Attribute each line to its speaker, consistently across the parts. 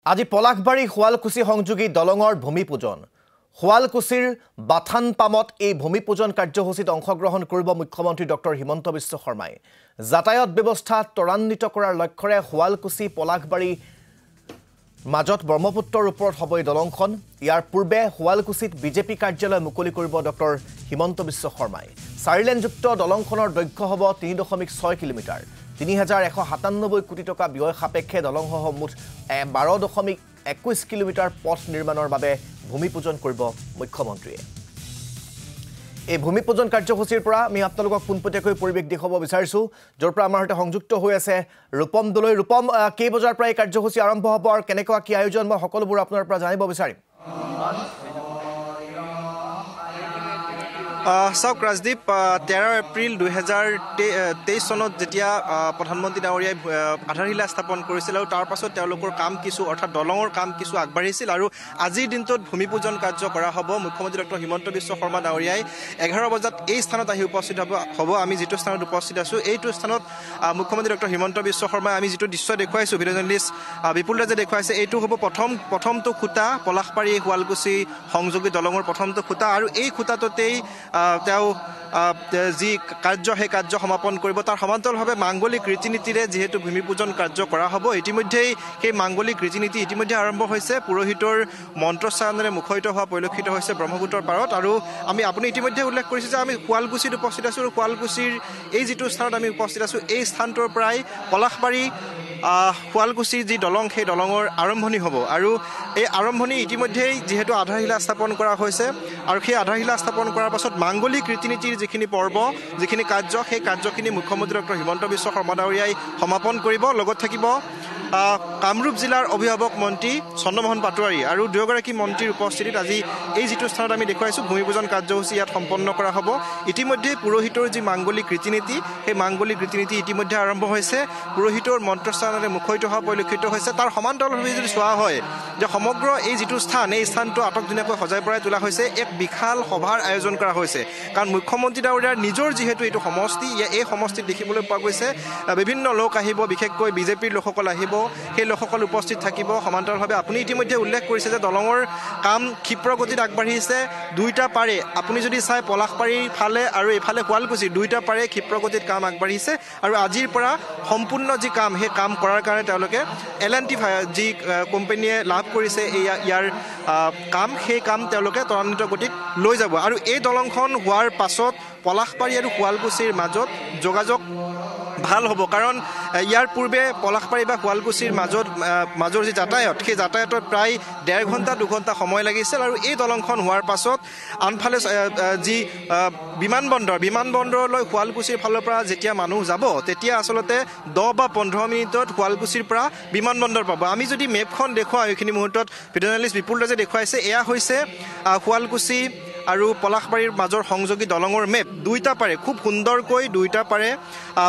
Speaker 1: আজি পলাশবাৰী শুৱালকুছি সংযোগী দলঙৰ ভূমিপূজন শুৱালকুছিৰ বাথানপামত এই ভূমিপূজন কাৰ্যসূচীত অংশগ্ৰহণ কৰিব মুখ্যমন্ত্ৰী ডক্টৰ হিমন্ত বিশ্ব শৰ্মাই যাতায়াত ব্যৱস্থা ত্বৰান্বিত কৰাৰ লক্ষ্যৰে শুৱালকুছি পলাশবাৰী মাজত ব্ৰহ্মপুত্ৰৰ ওপৰত হ'ব এই দলংখন ইয়াৰ পূৰ্বে শুৱালকুছিত বিজেপি কাৰ্যালয় মুকলি কৰিব ডক্টৰ হিমন্ত বিশ্ব শৰ্মাই 4 লেনযুক্ত দলংখনৰ দৈৰ্ঘ্য হ'ব 3.6 কিলোমিটাৰ 3197 কোটি টকা ব্যয় সাপেক্ষে দলংসহ মুঠ 12.21 কিলোমিটাৰ পথ নিৰ্মাণৰ বাবে ভূমিপূজন কৰিব মুখ্যমন্ত্ৰীয়ে এই ভূমিপূজন কাৰ্যসূচীৰ পৰা আমি আপোনালোকক পুনপটীয়াকৈ পৰিৱেশ দেখুৱাব বিচাৰিছো যৰ পৰা আমাৰ সৈতে সংযুক্ত হৈ আছে ৰূপম দলৈ ৰূপম কেই বজাৰ পৰা এই কাৰ্যসূচী আৰম্ভ হ'ব আৰু কেনেকুৱা কি আয়োজন মই সকলোবোৰ আপোনাৰ পৰা জানিব বিচাৰিম
Speaker 2: চাওক ৰাজদীপ 13 এপ্ৰিল 2023 চনত যেতিয়া প্ৰধানমন্ত্ৰী ডাঙৰীয়াই আধাৰশিলা স্থাপন কৰিছিল আৰু তাৰ পাছত তেওঁলোকৰ কাম কিছু অৰ্থাৎ দলঙৰ কাম কিছু আগবাঢ়িছিল আৰু আজিৰ দিনটোত ভূমিপূজন কাৰ্য কৰা হ'ব মুখ্যমন্ত্ৰী ডক্টৰ হিমন্ত বিশ্ব শৰ্মা ডাঙৰীয়াই 11 বজাত এই স্থানত আহি উপস্থিত হ'ব আমি যিটো স্থানত উপস্থিত আছো এইটো স্থানত মুখ্যমন্ত্ৰী ডক্টৰ হিমন্ত বিশ্ব শৰ্মাই আমি যিটো দৃশ্য দেখুৱাইছো ভিডিঅ' জাৰ্নেলিষ্ট বিপুল ৰাজে দেখুৱাইছে এইটো হ'ব প্ৰথমটো খুঁটা পলাশবাৰী শুৱালকুছি সংযোগী দলঙৰ প্ৰথমটো খুঁটা আৰু এই খুঁটাটোতেই তেওঁ যি কাৰ্য সেই কাৰ্য সমাপন কৰিব তাৰ সমান্তৰালভাৱে মাংগলিক ৰীতি নীতিৰে যিহেতু ভূমিপূজন কাৰ্য কৰা হ'ব ইতিমধ্যেই সেই মাংগলিক ৰীতি নীতি ইতিমধ্যে আৰম্ভ হৈছে পুৰোহিতৰ মন্ত্ৰোচ্চাৰণেৰে মুখৰিত হোৱা পৰিলক্ষিত হৈছে ব্ৰহ্মপুত্ৰৰ পাৰত আৰু আপুনি ইতিমধ্যে উল্লেখ কৰিছে যে আমি শুৱালকুছিত উপস্থিত আছোঁ আৰু শুৱালকুছিৰ এই যিটো স্থানত আমি উপস্থিত আছোঁ এই স্থানটোৰ পৰাই পলাশবাৰী শুৱালকুছিৰ যি দলং সেই দলঙৰ আৰম্ভণি হ'ব আৰু এই আৰম্ভণি ইতিমধ্যেই যিহেতু আধাৰশিলা স্থাপন কৰা হৈছে আৰু সেই আধাৰশিলা স্থাপন কৰাৰ পাছত মাংগলিক ৰীতি নীতিৰ যিখিনি পৰ্ব যিখিনি কাৰ্য সেই কাৰ্যখিনি মুখ্যমন্ত্ৰী ডক্টৰ হিমন্ত বিশ্ব শৰ্মা ডাঙৰীয়াই সমাপন কৰিব লগত থাকিব কামৰূপ জিলাৰ অভিভাৱক মন্ত্ৰী চন্দ্ৰমোহন পাটোৱাৰী আৰু দুয়োগৰাকী মন্ত্ৰীৰ উপস্থিতিত আজি এই যিটো স্থানত আমি দেখুৱাইছোঁ ভূমিপূজন কাৰ্যসূচী ইয়াত সম্পন্ন কৰা হ'ব ইতিমধ্যে পুৰোহিতৰ যি মাংগলিক ৰীতি নীতি সেই মাংগলিক ৰীতি নীতি ইতিমধ্যে আৰম্ভ হৈছে পুৰোহিতৰ মন্ত্ৰোচ্চাৰণেৰে মুখৰিত হোৱা পৰিলক্ষিত হৈছে তাৰ সমান্তৰালভাৱে যদি চোৱা হয় যে সমগ্ৰ এই যিটো স্থান এই স্থানটো আটকধুনীয়াকৈ সজাই পৰাই তোলা হৈছে এক বিশাল সভাৰ আয়োজন কৰা হৈছে কাৰণ মুখ্যমন্ত্ৰী ডাঙৰীয়াৰ নিজৰ যিহেতু এইটো সমষ্টি এই সমষ্টিত দেখিবলৈ পোৱা গৈছে বিভিন্ন লোক আহিব বিশেষকৈ বিজেপিৰ লোকসকল আহিব সেই লোকসকল উপস্থিত থাকিব সমান্তৰালভাৱে আপুনি ইতিমধ্যে উল্লেখ কৰিছে যে দলঙৰ কাম ক্ষীপ্ৰ গতিত আগবাঢ়িছে দুইটা পাৰে আপুনি যদি চাই পলাশবাৰীৰ ফালে আৰু এইফালে শুৱালকুছি দুইটা পাৰে ক্ষীপ্ৰ গতিত কাম আগবাঢ়িছে আৰু আজিৰ পৰা সম্পূৰ্ণ যি কাম সেই কাম কৰাৰ কাৰণে তেওঁলোকে L&T যি কোম্পানীয়ে লাভ কৰিছে ইয়াৰ কাম সেই কাম তেওঁলোকে ত্বৰান্বিত গতিত লৈ যাব আৰু এই দলংখন হোৱাৰ পাছত পলাশবাৰী আৰু শুৱালকুছিৰ মাজত যোগাযোগ ভাল হ'ব কাৰণ ইয়াৰ পূৰ্বে পলাশবাৰী বা শুৱালকুছিৰ মাজৰ যি যাতায়াত সেই যাতায়াতত প্ৰায় 1.5 ঘণ্টা 2 ঘণ্টা সময় লাগিছিল আৰু এই দলংখন হোৱাৰ পাছত আনফালে যি বিমানবন্দৰলৈ শুৱালকুছিৰ ফালৰ পৰা যেতিয়া মানুহ যাব তেতিয়া আচলতে 10 বা 15 মিনিটত শুৱালকুছিৰ পৰা বিমানবন্দৰ পাব আমি যদি মেপখন দেখুৱাওঁ এইখিনি মুহূৰ্তত ভিডিঅ' জাৰ্নেলিষ্ট বিপুল ৰাজে দেখুৱাইছে এয়া হৈছে শুৱালকুছি আৰু পলাশবাৰীৰ মাজৰ সংযোগী দলঙৰ মেপ দুইটা পাৰে খুব সুন্দৰকৈ দুইটা পাৰে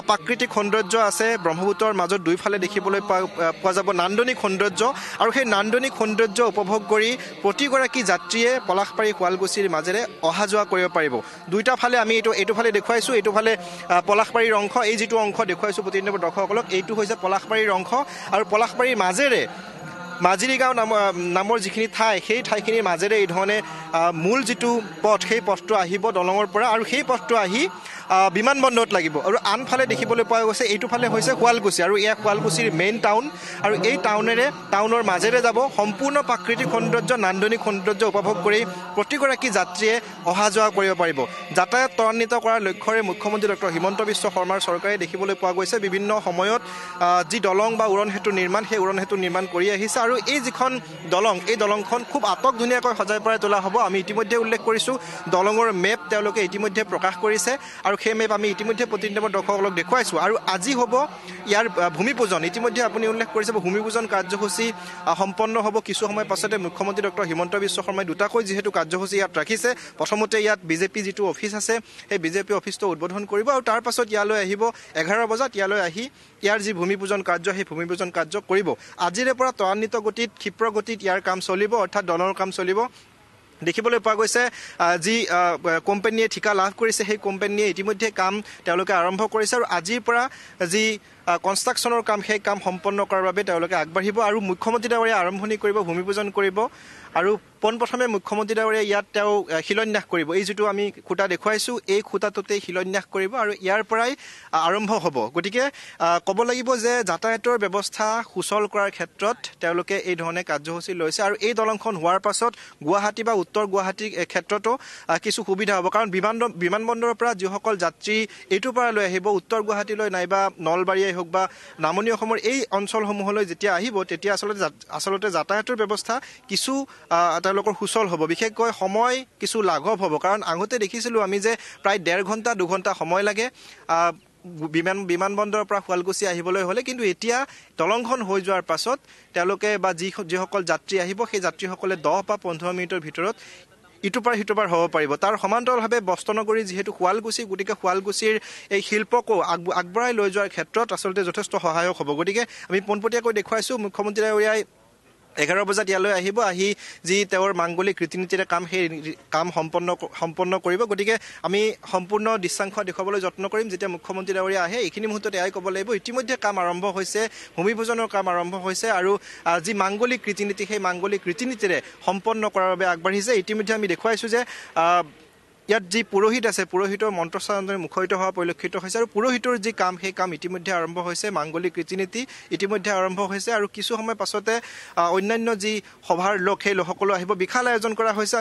Speaker 2: প্ৰাকৃতিক সৌন্দৰ্য আছে ব্ৰহ্মপুত্ৰৰ মাজত দুইফালে দেখিবলৈ পোৱা যাব নান্দনিক সৌন্দৰ্য আৰু সেই নান্দনিক সৌন্দৰ্য উপভোগ কৰি প্ৰতিগৰাকী যাত্ৰীয়ে পলাশবাৰী শুৱালকুছিৰ মাজেৰে অহা যোৱা কৰিব পাৰিব দুইটা ফালে আমি এইটো ফালে দেখুৱাইছোঁ এইটো ফালে পলাশবাৰীৰ অংশ এই যিটো অংশ দেখুৱাইছোঁ প্ৰতিনিধি দৰ্শকসকলক এইটো হৈছে পলাশবাৰীৰ অংশ আৰু পলাশবাৰীৰ মাজেৰে মাজুলীগাঁও নামৰ যিখিনি ঠাই সেই ঠাইখিনিৰ মাজেৰে এই ধৰণে মূল যিটো পথ সেই পথটো আহিব দলঙৰ পৰা আৰু সেই পথটো আহি বিমানবন্দৰত লাগিব আৰু আনফালে দেখিবলৈ পোৱা গৈছে এইটো ফালে হৈছে শুৱালকুছি আৰু এয়া শুৱালকুছিৰ মেইন টাউন আৰু এই টাউনৰ মাজেৰে যাব সম্পূৰ্ণ প্ৰাকৃতিক সৌন্দৰ্য নান্দনিক সৌন্দৰ্য উপভোগ কৰি প্ৰতিগৰাকী যাত্ৰীয়ে অহা যোৱা কৰিব পাৰিব যাতায়াত ত্বৰান্বিত কৰাৰ লক্ষ্যৰে মুখ্যমন্ত্ৰী ডক্টৰ হিমন্ত বিশ্ব শৰ্মাৰ চৰকাৰে দেখিবলৈ পোৱা গৈছে বিভিন্ন সময়ত যি দলং বা উৰণ সেতু নিৰ্মাণ সেই উৰণ সেতু নিৰ্মাণ কৰি আহিছে আৰু এই যিখন দলং এই দলংখন খুব আটকধুনীয়াকৈ সজাই পৰাই তোলা হ'ব আমি ইতিমধ্যে উল্লেখ কৰিছোঁ দলঙৰ মেপ তেওঁলোকে ইতিমধ্যে প্ৰকাশ কৰিছে আৰু সেই মেপ আমি ইতিমধ্যে প্ৰতিনিধি দৰ্শকসকলক দেখুৱাইছোঁ আৰু আজি হ'ব ইয়াৰ ভূমিপূজন ইতিমধ্যে আপুনি উল্লেখ কৰিছে ভূমিপূজন কাৰ্যসূচী সম্পন্ন হ'ব কিছু সময় পাছতে মুখ্যমন্ত্ৰী ডক্টৰ হিমন্ত বিশ্ব শৰ্মাই দুটাকৈ যিহেতু কাৰ্যসূচী ইয়াত ৰাখিছে প্ৰথমতে ইয়াত বিজেপি যিটো অফিচ আছে সেই বিজেপি অফিচটো উদ্বোধন কৰিব আৰু তাৰ পাছত ইয়ালৈ আহিব 11 বজাত ইয়ালৈ আহি ইয়াৰ যি ভূমিপূজন কাৰ্য সেই ভূমিপূজন কাৰ্য কৰিব আজিৰে পৰা ত্বৰান্বিত গতিত ক্ষীপ্ৰ গতিত ইয়াৰ কাম চলিব অৰ্থাৎ দলঙৰ কাম চলিব দেখিবলৈ পোৱা গৈছে যি কোম্পানীয়ে ঠিকা লাভ কৰিছে সেই কোম্পানীয়ে ইতিমধ্যে কাম তেওঁলোকে আৰম্ভ কৰিছে আৰু আজিৰ পৰা যি কনষ্ট্ৰাকশ্যনৰ কাম সেই কাম সম্পন্ন কৰাৰ বাবে তেওঁলোকে আগবাঢ়িব আৰু মুখ্যমন্ত্ৰী ডাঙৰীয়াই আৰম্ভণি কৰিব ভূমিপূজন কৰিব আৰু পোনপ্ৰথমে মুখ্যমন্ত্ৰী ডাঙৰীয়াই ইয়াত তেওঁ শিলান্যাস কৰিব এই যিটো আমি খুঁটা দেখুৱাইছোঁ এই খুঁটাটোতেই শিলান্যাস কৰিব আৰু ইয়াৰ পৰাই আৰম্ভ হ'ব গতিকে ক'ব লাগিব যে যাতায়াতৰ ব্যৱস্থা সুচল কৰাৰ ক্ষেত্ৰত তেওঁলোকে এই ধৰণে কাৰ্যসূচী লৈছে আৰু এই দলংখন হোৱাৰ পাছত গুৱাহাটী বা উত্তৰ গুৱাহাটীৰ ক্ষেত্ৰতো কিছু সুবিধা হ'ব কাৰণ বিমানবন্দৰৰ পৰা যিসকল যাত্ৰী এইটোৰ পৰা লৈ আহিব উত্তৰ গুৱাহাটীলৈ নাইবা নলবাৰীয়ে হওক বা নামনি অসমৰ এই অঞ্চলসমূহলৈ যেতিয়া আহিব তেতিয়া আচলতে যাতায়াতৰ ব্যৱস্থা কিছু তেওঁলোকৰ সুচল হ'ব বিশেষকৈ সময় কিছু লাঘৱ হ'ব কাৰণ আগতে দেখিছিলোঁ আমি যে প্ৰায় 1.5 ঘণ্টা 2 ঘণ্টা সময় লাগে বিমানবন্দৰৰ পৰা শুৱালকুছি আহিবলৈ হ'লে কিন্তু এতিয়া দলংখন হৈ যোৱাৰ পাছত তেওঁলোকে বা যিসকল যাত্ৰী আহিব সেই যাত্ৰীসকলে 10 বা 15 মিনিটৰ ভিতৰত ইটোৰ পৰা সিটোৰ হ'ব পাৰিব তাৰ সমান্তৰালভাৱে বস্ত্ৰনগৰী যিহেতু শুৱালকুছি গতিকে শুৱালকুছিৰ এই শিল্পকো আগবঢ়াই লৈ যোৱাৰ ক্ষেত্ৰত আচলতে যথেষ্ট সহায়ক হ'ব গতিকে আমি পোনপটীয়াকৈ দেখুৱাইছোঁ মুখ্যমন্ত্ৰী ডাঙৰীয়াই 11 বজাত ইয়ালৈ আহিব আহি যি তেওঁৰ মাংগলিক ৰীতি নীতিৰে কাম সেই কাম সম্পন্ন কৰিব গতিকে আমি সম্পূৰ্ণ দৃশ্যাংশ দেখুৱাবলৈ যত্ন কৰিম যেতিয়া মুখ্যমন্ত্ৰী ডাঙৰীয়া আহে এইখিনি মুহূৰ্তত এয়াই ক'ব লাগিব ইতিমধ্যে কাম আৰম্ভ হৈছে ভূমিপূজনৰ কাম আৰম্ভ হৈছে আৰু যি মাংগলিক ৰীতি নীতি সেই মাংগলিক ৰীতি নীতিৰে সম্পন্ন কৰাৰ বাবে আগবাঢ়িছে ইতিমধ্যে আমি দেখুৱাইছোঁ যে ইয়াত যি পুৰোহিত আছে পুৰোহিতৰ মন্ত্ৰচাৰণেৰে মুখৰিত হোৱা পৰিলক্ষিত হৈছে আৰু পুৰোহিতৰ যি কাম সেই কাম ইতিমধ্যে আৰম্ভ হৈছে মাংগলিক ৰীতি নীতি ইতিমধ্যে আৰম্ভ হৈছে আৰু কিছু সময় পাছতে অন্যান্য যি সভাৰ লোক সেই লোকসকলো আহিব বিশাল আয়োজন কৰা হৈছে